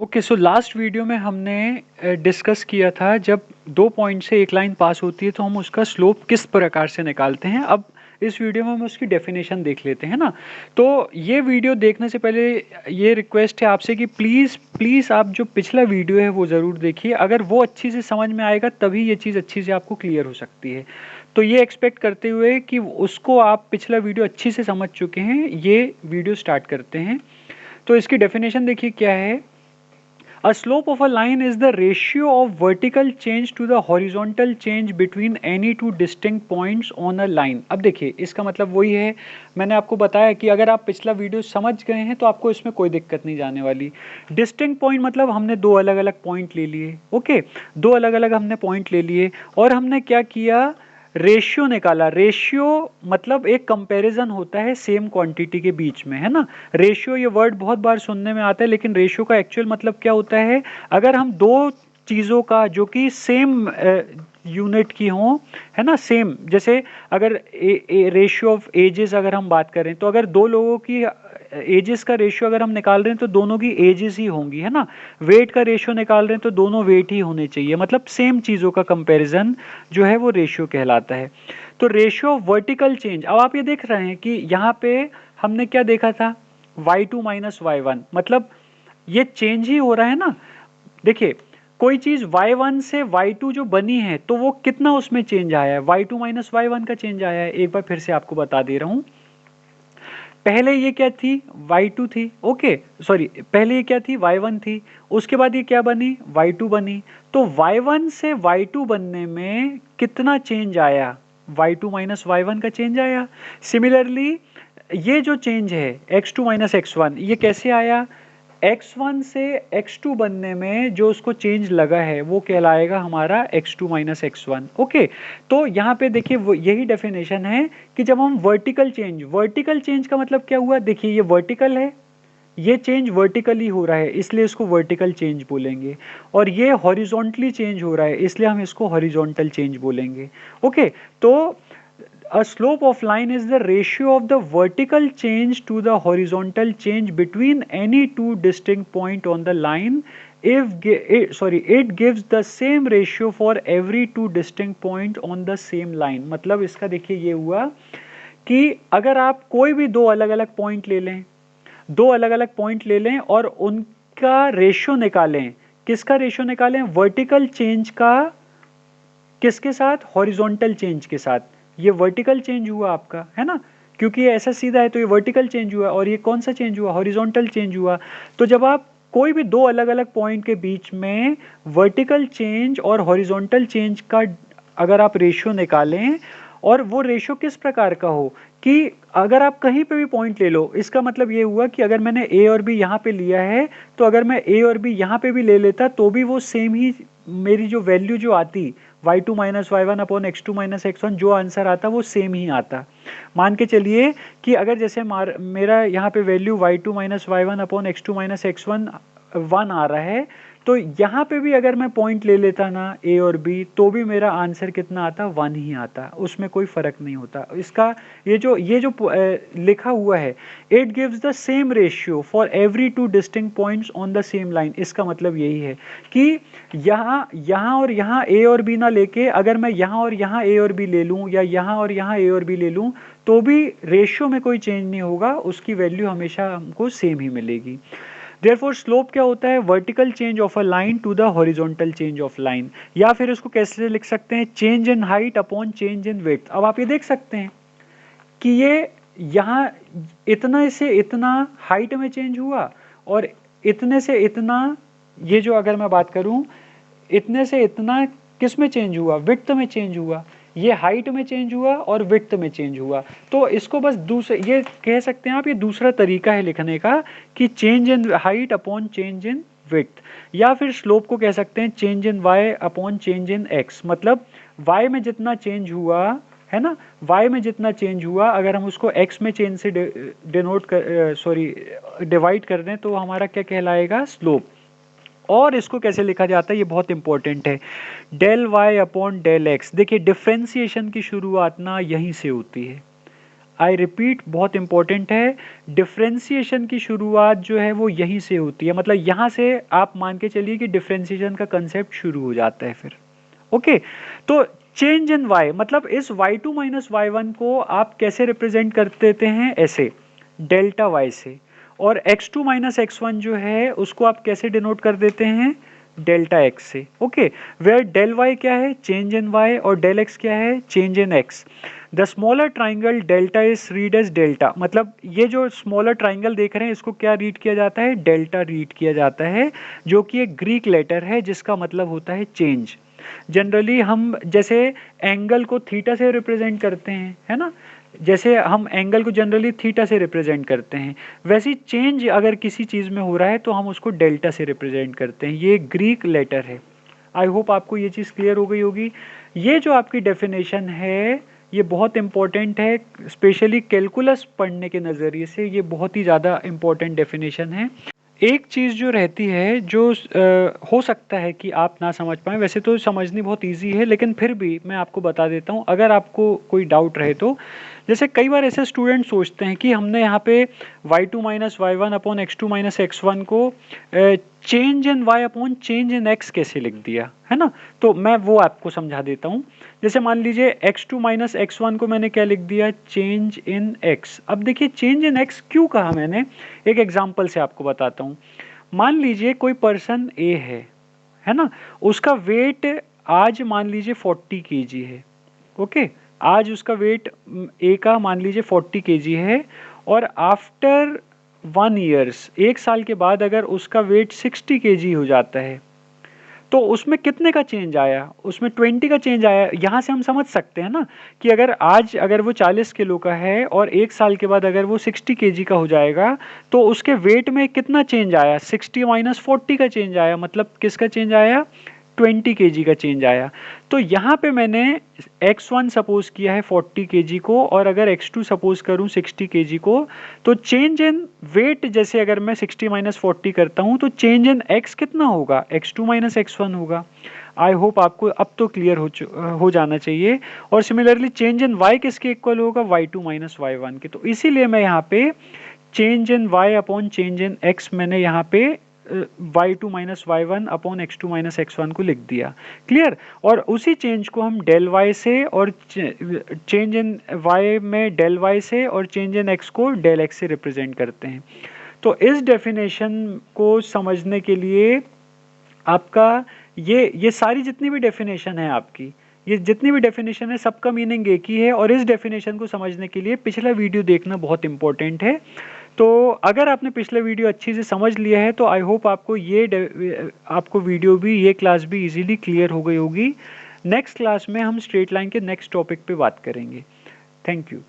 Okay, so last video में हमने discuss किया था जब 2 पॉइंट से एक लाइन पास होती है तो हम उसका स्लोप किस प्रकार से निकालते हैं। अब इस वीडियो में हम उसकी डेफिनेशन देख लेते हैं ना। तो ये वीडियो देखने से पहले ये रिक्वेस्ट है आपसे कि प्लीज़ प्लीज़ आप जो पिछला वीडियो है वो ज़रूर देखिए। अगर वो अच्छी से समझ में आएगा तभी ये चीज़ अच्छी से आपको क्लियर हो सकती है। तो ये एक्सपेक्ट करते हुए कि उसको आप पिछला वीडियो अच्छी से समझ चुके हैं, ये वीडियो स्टार्ट करते हैं। तो इसकी डेफिनेशन देखिए क्या है। A slope of a line is the ratio of vertical change to the horizontal change between any two distinct points on a line। अब देखिए इसका मतलब वही है, मैंने आपको बताया कि अगर आप पिछला वीडियो समझ गए हैं तो आपको इसमें कोई दिक्कत नहीं जाने वाली। डिस्टिंक्ट पॉइंट मतलब हमने दो अलग अलग पॉइंट ले लिए। ओके, दो अलग अलग हमने पॉइंट ले लिए और हमने क्या किया, रेशियो निकाला। रेशियो मतलब एक कंपैरिजन होता है सेम क्वांटिटी के बीच में, है ना। रेशियो ये वर्ड बहुत बार सुनने में आता है, लेकिन रेशियो का एक्चुअल मतलब क्या होता है, अगर हम दो चीज़ों का जो कि सेम यूनिट की हों, है ना, सेम, जैसे अगर रेशियो ऑफ एजेस अगर हम बात करें तो अगर दो लोगों की एजेस का रेशियो अगर हम निकाल रहे हैं तो दोनों की एजेस ही होंगी, है ना। वेट का रेशियो निकाल रहे हैं तो दोनों वेट ही होने चाहिए, मतलब सेम चीज़ों का कंपैरिजन जो है वो रेशियो कहलाता है। तो रेशियो ऑफ वर्टिकल चेंज, अब आप ये देख रहे हैं कि यहाँ पे हमने क्या देखा था, y2 माइनस y1, मतलब ये चेंज ही हो रहा है ना। देखिए कोई चीज y1 से y2 जो बनी है तो वो कितना उसमें चेंज आया है, y2 माइनस y1 का चेंज आया है। एक बार फिर से आपको बता दे रहा हूं, पहले ये क्या थी, y2 थी। ओके सॉरी, पहले ये क्या थी, y1 थी। उसके बाद ये क्या बनी, y2 बनी। तो y1 से y2 बनने में कितना चेंज आया, y2 माइनस y1 का चेंज आया। सिमिलरली ये जो चेंज है x2 माइनस x1, ये कैसे आया, x1 से x2 बनने में जो उसको चेंज लगा है वो कहलाएगा हमारा x2 माइनस x1। ओके, तो यहाँ पे देखिए यही डेफिनेशन है कि जब हम वर्टिकल चेंज का मतलब क्या हुआ, देखिए ये वर्टिकल है, ये चेंज वर्टिकली हो रहा है इसलिए इसको वर्टिकल चेंज बोलेंगे, और ये हॉरिजॉन्टली चेंज हो रहा है इसलिए हम इसको हॉरिजॉन्टल चेंज बोलेंगे। ओके, तो a slope of line is the ratio of the vertical change to the horizontal change between any two distinct point on the line if it gives the same ratio for every two distinct point on the same line। मतलब इसका देखिए ये हुआ कि अगर आप कोई भी दो अलग अलग पॉइंट ले लें, दो अलग अलग पॉइंट ले लें और उनका रेशियो निकालें, किसका रेशियो निकालें, वर्टिकल चेंज का किसके साथ, हॉरिजॉन्टल चेंज के साथ। ये वर्टिकल चेंज हुआ आपका, है ना, क्योंकि ये ऐसा सीधा है तो ये वर्टिकल चेंज हुआ, और ये कौन सा चेंज हुआ, हॉरिजॉन्टल चेंज हुआ। तो जब आप कोई भी दो अलग अलग पॉइंट के बीच में वर्टिकल चेंज और हॉरिजॉन्टल चेंज का अगर आप रेशियो निकालें, और वो रेशियो किस प्रकार का हो कि अगर आप कहीं पे भी पॉइंट ले लो, इसका मतलब ये हुआ कि अगर मैंने ए और बी यहाँ पे लिया है तो अगर मैं ए और बी यहाँ पे भी ले लेता तो भी वो सेम ही मेरी जो वैल्यू जो आती, y2 minus y1 upon x2 minus x1, जो आंसर आता वो सेम ही आता। मान के चलिए कि अगर जैसे मेरा यहाँ पे value y2 minus y1 upon x2 minus x1 1 आ रहा है, तो यहाँ पे भी अगर मैं पॉइंट ले लेता ना ए और बी तो भी मेरा आंसर कितना आता, 1 ही आता, उसमें कोई फर्क नहीं होता। इसका ये जो लिखा हुआ है, it gives the same ratio for every two distinct points on the same line, इसका मतलब यही है कि यहाँ और यहाँ ए और बी ना लेके अगर मैं यहाँ और यहाँ ए और बी ले लूँ या यहाँ और यहाँ ए और बी ले लूँ तो भी रेशियो में कोई चेंज नहीं होगा, उसकी वैल्यू हमेशा हमको सेम ही मिलेगी। Therefore स्लोप क्या होता है, vertical change of a line to the horizontal change of line, या फिर इसको कैसे लिख सकते हैं, change in height upon change in width. अब आप ये देख सकते हैं कि ये यहाँ इतना से इतना हाइट में चेंज हुआ और इतने से इतना, ये जो अगर मैं बात करूं, इतने से इतना किस में चेंज हुआ, विड्थ में चेंज हुआ। ये हाइट में चेंज हुआ और विड्थ में चेंज हुआ। तो इसको बस दूसरे ये कह सकते हैं आप, ये दूसरा तरीका है लिखने का कि change in height upon change in width, या फिर स्लोप को कह सकते हैं change in Y upon change in X. मतलब वाई में जितना चेंज हुआ, है ना, y में जितना चेंज हुआ अगर हम उसको x में चेंज से डिवाइड कर दें तो हमारा क्या कहलाएगा, स्लोप। और इसको कैसे लिखा जाता है ये बहुत इंपॉर्टेंट है, del y upon del X. देखिए डिफ्रेंसिएशन की शुरुआत ना यहीं से होती है। आई रिपीट, बहुत इंपॉर्टेंट है, डिफ्रेंसिएशन की शुरुआत जो है वो यहीं से होती है, मतलब यहाँ से आप मान के चलिए कि डिफ्रेंसिएशन का कंसेप्ट शुरू हो जाता है फिर। ओके, तो चेंज इन y, मतलब इस y2 माइनस y1 को आप कैसे रिप्रेजेंट कर देते हैं, ऐसे डेल्टा y से, और x2 माइनस x1 जो है उसको आप कैसे डिनोट कर देते हैं, डेल्टा x से। ओके, वेयर डेल y क्या है, चेंज इन y, और डेल x क्या है, change in x। The smaller triangle delta is read as delta, मतलब ये जो स्मॉलर ट्राइंगल देख रहे हैं इसको क्या रीड किया जाता है, डेल्टा रीड किया जाता है, जो कि एक ग्रीक लेटर है जिसका मतलब होता है चेंज। जनरली हम जैसे एंगल को थीटा से रिप्रेजेंट करते हैं, है ना, जैसे हम एंगल को जनरली थीटा से रिप्रेजेंट करते हैं, वैसी चेंज अगर किसी चीज़ में हो रहा है तो हम उसको डेल्टा से रिप्रेजेंट करते हैं। ये ग्रीक लेटर है। आई होप आपको ये चीज़ क्लियर हो गई होगी। ये जो आपकी डेफिनेशन है ये बहुत इंपॉर्टेंट है, स्पेशली कैलकुलस पढ़ने के नज़रिए से ये बहुत ही ज़्यादा इंपॉर्टेंट डेफिनेशन है। एक चीज़ जो रहती है जो हो सकता है कि आप ना समझ पाएँ, वैसे तो समझनी बहुत इजी है लेकिन फिर भी मैं आपको बता देता हूँ अगर आपको कोई डाउट रहे तो। जैसे कई बार ऐसे स्टूडेंट सोचते हैं कि हमने यहाँ पे y2 minus y1 upon x2 minus x1 को change in y upon change in x कैसे लिख दिया, है ना, तो मैं वो आपको समझा देता हूँ। जैसे मान लीजिए x2 माइनस x1 को मैंने क्या लिख दिया, चेंज इन x। अब देखिए चेंज इन x क्यों कहा मैंने, एक एग्जाम्पल से आपको बताता हूँ। मान लीजिए कोई पर्सन A है ना, उसका वेट आज मान लीजिए 40 kg है। ओके, आज उसका वेट A का मान लीजिए 40 kg है, और आफ्टर 1 ईयर्स, 1 साल के बाद अगर उसका वेट 60 kg हो जाता है तो उसमें कितने का चेंज आया, उसमें 20 का चेंज आया। यहाँ से हम समझ सकते हैं ना कि अगर वो 40 किलो का है और 1 साल के बाद अगर वो 60 kg का हो जाएगा तो उसके वेट में कितना चेंज आया, 60 माइनस 40 का चेंज आया, मतलब किसका चेंज आया, 20 kg का चेंज आया। तो यहाँ पे मैंने x1 सपोज किया है 40 kg को, और अगर x2 सपोज करूँ 60 kg को, तो चेंज इन वेट जैसे अगर मैं 60 माइनस 40 करता हूँ तो चेंज इन x कितना होगा, x2 माइनस x1 होगा। आई होप आपको अब तो क्लियर हो जाना चाहिए। और सिमिलरली चेंज इन y किसके इक्वल होगा, y2 माइनस y1 के। तो इसीलिए मैं यहाँ पे change in y upon change in x मैंने यहाँ पे y2 minus y1 upon x2 minus x1 को लिख दिया। क्लियर। और उसी चेंज को हम डेल y से और चेंज इन y में डेल y से और चेंज इन x को डेल x से रिप्रेजेंट करते हैं। तो इस डेफिनेशन को समझने के लिए आपका ये सारी जितनी भी डेफिनेशन है आपकी, ये जितनी भी डेफिनेशन है सबका मीनिंग एक ही है, और इस डेफिनेशन को समझने के लिए पिछला वीडियो देखना बहुत इंपॉर्टेंट है। तो अगर आपने पिछले वीडियो अच्छी से समझ लिया है तो आई होप आपको आपको वीडियो भी, ये क्लास भी इजीली क्लियर हो गई होगी। नेक्स्ट क्लास में हम स्ट्रेट लाइन के नेक्स्ट टॉपिक पे बात करेंगे। Thank you.